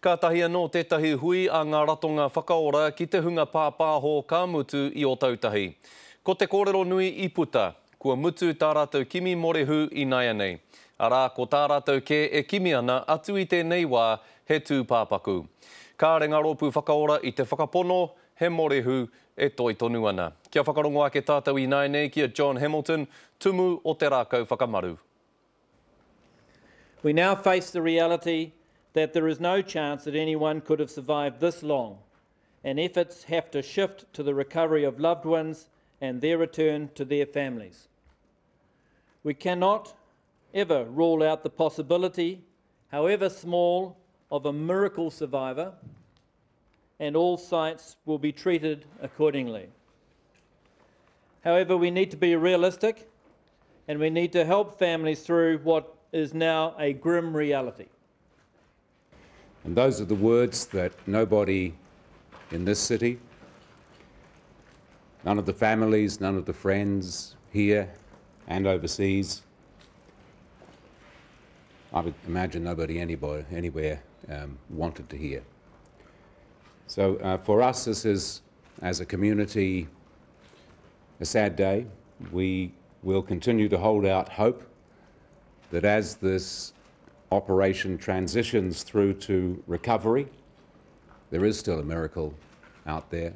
Ka tahi anō tētahi hui a ngā ratonga whakaora ki te hunga pāpāho ka mutu I o tautahi. Ko te kōrero nui I puta, kua mutu tā rātou kimi morehu I nai anei. Arā, ko tā rātou ke e kimi ana atu I tēnei wā he tū pāpaku. Ka re ngā rōpū whakaora I te whakapono, he morehu e toi tonu ana. Kia whakarongo ake tātou I nai nei, kia John Hamilton, tumu o te rākau whakamaru. We now face the reality that there is no chance that anyone could have survived this long, and efforts have to shift to the recovery of loved ones and their return to their families. We cannot ever rule out the possibility, however small, of a miracle survivor, and all sites will be treated accordingly. However, we need to be realistic, and we need to help families through what is now a grim reality. And those are the words that nobody in this city, none of the families, none of the friends here and overseas, I would imagine nobody anywhere wanted to hear. So for us, this is, as a community, a sad day. We will continue to hold out hope that as this operation transitions through to recovery, there is still a miracle out there.